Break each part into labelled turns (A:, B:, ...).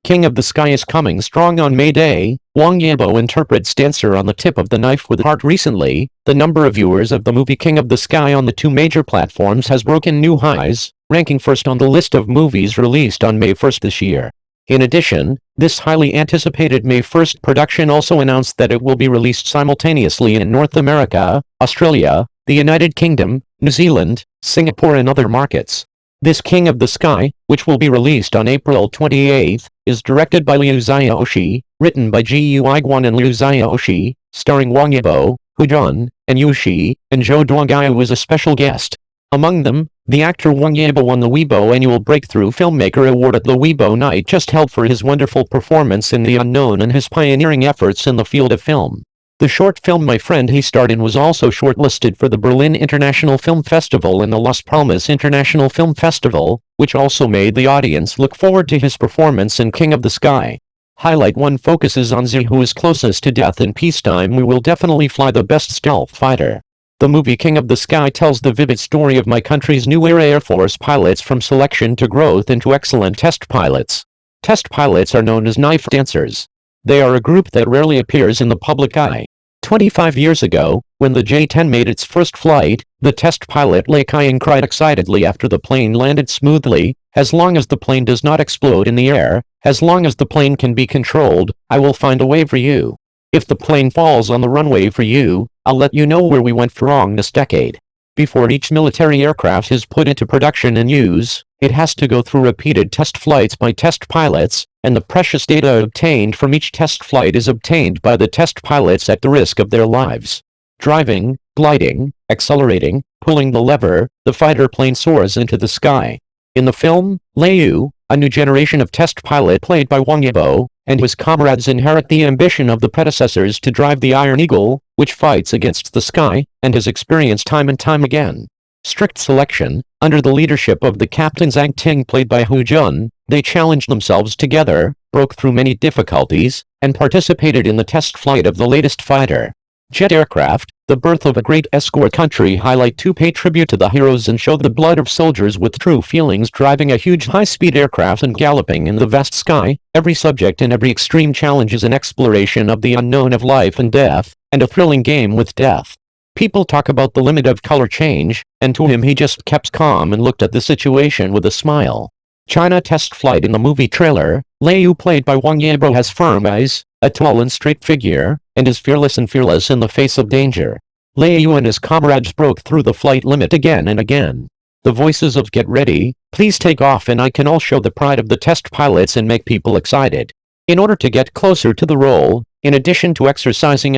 A: King of the Sky is coming strong on May Day. Wang Yibo interprets Dancer on the Tip of the Knife with Heart. Recently, the number of viewers of the movie King of the Sky on the two major platforms has broken new highs, ranking first on the list of movies released on May 1st this year. In addition, this highly anticipated May 1st production also announced that it will be released simultaneously in North America, Australia, the United Kingdom, New Zealand, Singapore and other markets. This King of the Sky, which will be released on April 28th, is directed by Liu Xiaoxi, written by Ji Yuiguan and Liu Xiaoxi, starring Wang Yibo, Hu Jun, and Yu Shi, and Zhou Duangaya was a special guest. Among them, the actor Wang Yibo won the Weibo Annual Breakthrough Filmmaker Award at the Weibo Night just held for his wonderful performance in The Unknown and his pioneering efforts in the field of film. The short film My Friend he starred in was also shortlisted for the Berlin International Film Festival and the Las Palmas International Film Festival, which also made the audience look forward to his performance in King of the Sky. Highlight 1 focuses on Z, who is closest to death in peacetime. We will definitely fly the best stealth fighter. The movie King of the Sky tells the vivid story of my country's new era Air Force pilots from selection to growth into excellent test pilots. Test pilots are known as knife dancers. They are a group that rarely appears in the public eye. 25 years ago, when the J-10 made its first flight, the test pilot Lei Kai-ying cried excitedly after the plane landed smoothly, "As long as the plane does not explode in the air, as long as the plane can be controlled, I will find a way for you. If the plane falls on the runway for you, I'll let you know where we went wrong this decade." Before each military aircraft is put into production and use, it has to go through repeated test flights by test pilots, and the precious data obtained from each test flight is obtained by the test pilots at the risk of their lives. Driving, gliding, accelerating, pulling the lever, the fighter plane soars into the sky. In the film, Liu, a new generation of test pilot played by Wang Yibo, and his comrades inherit the ambition of the predecessors to drive the Iron Eagle, which fights against the sky, and has experienced time and time again. Strict selection, under the leadership of the captain Zhang Ting played by Hu Jun, they challenged themselves together, broke through many difficulties, and participated in the test flight of the latest fighter jet aircraft. The birth of a great escort country highlight to pay tribute to the heroes and show the blood of soldiers with true feelings driving a huge high-speed aircraft and galloping in the vast sky. Every subject and every extreme challenge is an exploration of the unknown of life and death, and a thrilling game with death. People talk about the limit of color change, and to him he just kept calm and looked at the situation with a smile. China test flight. In the movie trailer, Liu played by Wang Yibo has firm eyes, a tall and straight figure, and is fearless in the face of danger. Liu and his comrades broke through the flight limit again and again. The voices of "Get ready, please take off" and "I can" all show the pride of the test pilots and make people excited. In order to get closer to the role, in addition to exercising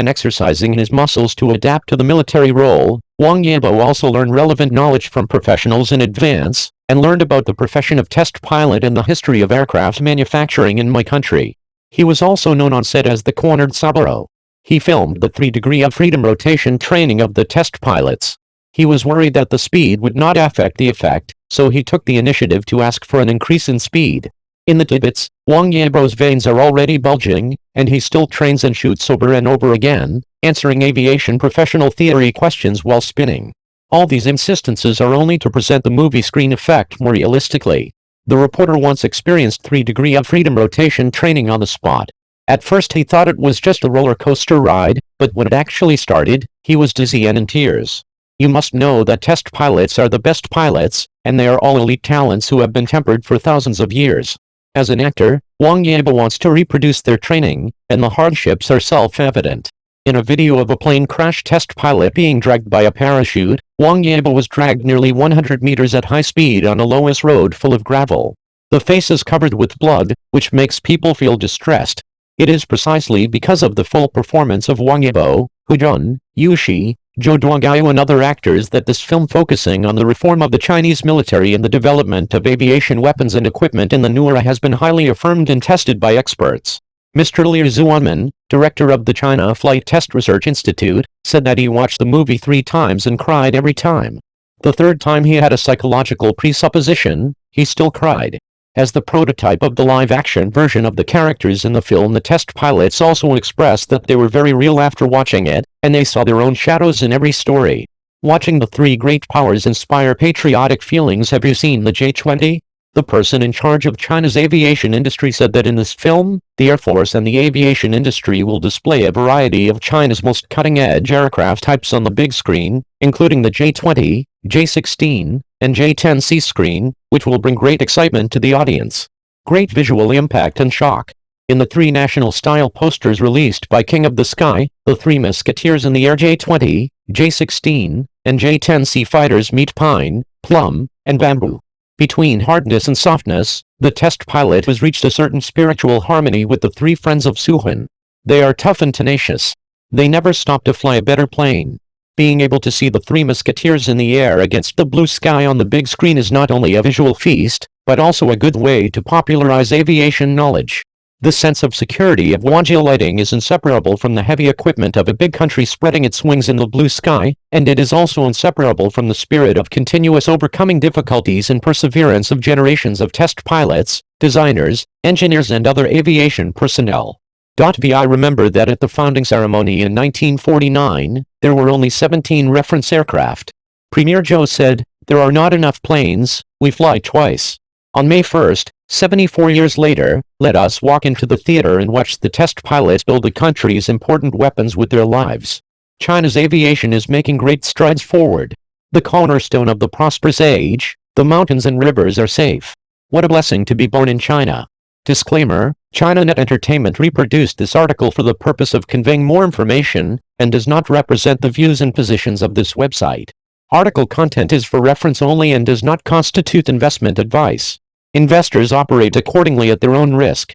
A: his muscles to adapt to the military role, Wang Yibo also learned relevant knowledge from professionals in advance, and learned about the profession of test pilot and the history of aircraft manufacturing in my country. He was also known on set as the Cornered Saburo. He filmed the 3-degree of freedom rotation training of the test pilots. He was worried that the speed would not affect the effect, so he took the initiative to ask for an increase in speed. In the divots, Wang Yibo's veins are already bulging, and he still trains and shoots over and over again, answering aviation professional theory questions while spinning. All these insistences are only to present the movie screen effect more realistically. The reporter once experienced 3-degree of freedom rotation training on the spot. At first he thought it was just a roller coaster ride, but when it actually started, he was dizzy and in tears. You must know that test pilots are the best pilots, and they are all elite talents who have been tempered for thousands of years. As an actor, Wang Yibo wants to reproduce their training, and the hardships are self-evident. In a video of a plane crash test pilot being dragged by a parachute, Wang Yibo was dragged nearly 100 meters at high speed on a low-ice road full of gravel. The face is covered with blood, which makes people feel distressed. It is precisely because of the full performance of Wang Yibo, Hu Jun, Yu Shi, Zhou Duangaya and other actors that this film focusing on the reform of the Chinese military and the development of aviation weapons and equipment in the new era has been highly affirmed and tested by experts. Mr. Liu Zuanman, director of the China Flight Test Research Institute, said that he watched the movie 3 times and cried every time. The 3rd time he had a psychological presupposition, he still cried. As the prototype of the live-action version of the characters in the film, the test pilots also expressed that they were very real after watching it, and they saw their own shadows in every story. Watching the 3 great powers inspire patriotic feelings. Have you seen the J-20? The person in charge of China's aviation industry said that in this film, the Air Force and the aviation industry will display a variety of China's most cutting-edge aircraft types on the big screen, including the J-20, J-16, and J-10C screen, which will bring great excitement to the audience. Great visual impact and shock. In the three national-style posters released by King of the Sky, the three musketeers in the Air J-20, J-16, and J-10C fighters meet pine, plum, and bamboo. Between hardness and softness, the test pilot has reached a certain spiritual harmony with the three friends of Suhun. They are tough and tenacious. They never stop to fly a better plane. Being able to see the three musketeers in the air against the blue sky on the big screen is not only a visual feast, but also a good way to popularize aviation knowledge. The sense of security of Wangji lighting is inseparable from the heavy equipment of a big country spreading its wings in the blue sky, and it is also inseparable from the spirit of continuous overcoming difficulties and perseverance of generations of test pilots, designers, engineers and other aviation personnel. I remember that at the founding ceremony in 1949, there were only 17 reference aircraft. Premier Zhou said, "There are not enough planes, we fly twice." On May 1st, 74 years later, let us walk into the theater and watch the test pilots build the country's important weapons with their lives. China's aviation is making great strides forward. The cornerstone of the prosperous age, the mountains and rivers are safe. What a blessing to be born in China. Disclaimer, ChinaNet Entertainment reproduced this article for the purpose of conveying more information, and does not represent the views and positions of this website. Article content is for reference only and does not constitute investment advice. Investors operate accordingly at their own risk.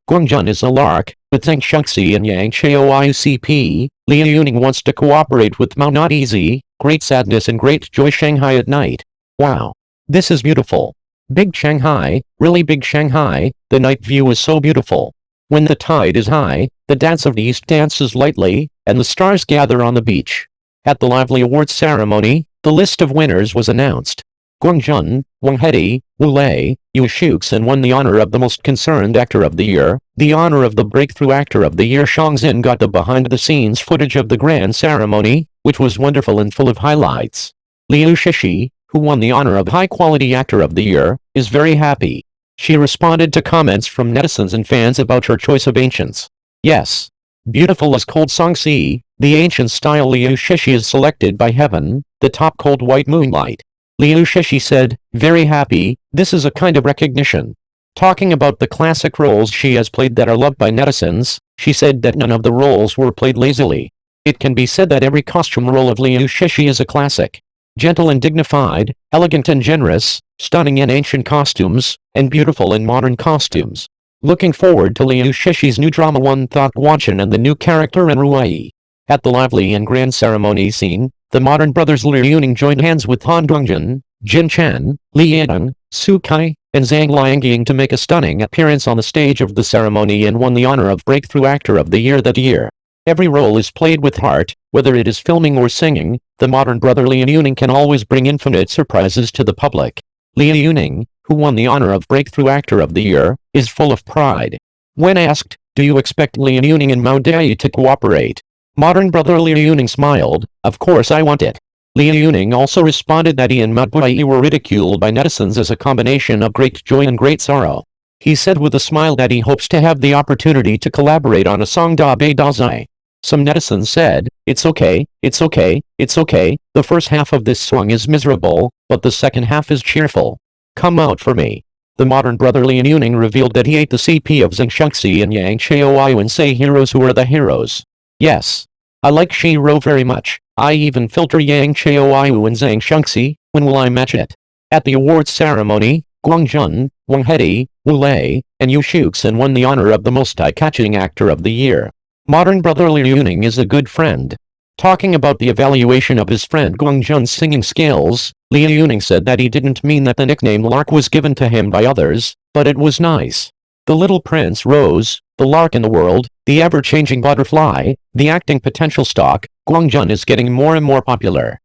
A: Guangjun is a lark, with Zhang Shuxi and Yang Chaoiucp. Liu Yuning wants to cooperate with Mao. Not easy, great sadness and great joy. Shanghai at night. Wow. This is beautiful. Big Shanghai, really big Shanghai, the night view is so beautiful. When the tide is high, the dance of the east dances lightly, and the stars gather on the beach. At the lively awards ceremony, the list of winners was announced. Guangjun, Wang Hedi, Wu Lei, Yu Shuxin won the honor of the Most Concerned Actor of the Year. The honor of the Breakthrough Actor of the Year. Shang Xin got the behind-the-scenes footage of the grand ceremony, which was wonderful and full of highlights. Liu Shishi, who won the honor of High Quality Actor of the Year, is very happy. She responded to comments from netizens and fans about her choice of ancients. Yes. Beautiful as cold Songxi, the ancient style Liu Shishi is selected by heaven, the top cold white moonlight. Liu Shishi said, "Very happy, this is a kind of recognition." Talking about the classic roles she has played that are loved by netizens, she said that none of the roles were played lazily. It can be said that every costume role of Liu Shishi is a classic. Gentle and dignified, elegant and generous, stunning in ancient costumes, and beautiful in modern costumes. Looking forward to Liu Shishi's new drama One Thought Wanchen and the new character in Ruai. At the lively and grand ceremony scene, the modern brothers Liu Yuning joined hands with Han Dongjun, Jin Chen, Li Yedong, Su Kai, and Zhang Liangying to make a stunning appearance on the stage of the ceremony and won the honor of Breakthrough Actor of the Year that year. Every role is played with heart, whether it is filming or singing. The modern brother Liu Yuning can always bring infinite surprises to the public. Liu Yuning, who won the honor of Breakthrough Actor of the Year, is full of pride. When asked, "Do you expect Liu Yuning and Mao Dai to cooperate?" modern brother Liu Yuning smiled, "Of course I want it." Liu Yuning also responded that he and Mao Dai were ridiculed by netizens as a combination of great joy and great sorrow. He said with a smile that he hopes to have the opportunity to collaborate on a song Da Bei Da Zai. Some netizens said, "It's okay, it's okay, it's okay, the first half of this song is miserable, but the second half is cheerful. Come out for me." The modern brother Liu Yuning revealed that he ate the CP of Zhang Shuxi and Yang Chaoiu and say heroes who are the heroes. Yes. I like Shiro very much. I even filter Yang Chaoiu and Zhang Shuxi. When will I match it? At the awards ceremony, Guangjun, Wang Hedi, Wu Lei, and Yu Shuxin won the honor of the most eye-catching actor of the year. Modern brother Liu Yuning is a good friend. Talking about the evaluation of his friend Guangjun's singing skills, Liu Yuning said that he didn't mean that the nickname Lark was given to him by others, but it was nice. The little prince Rose, the lark in the world, the ever-changing butterfly, the acting potential stock, Guangjun is getting more and more popular.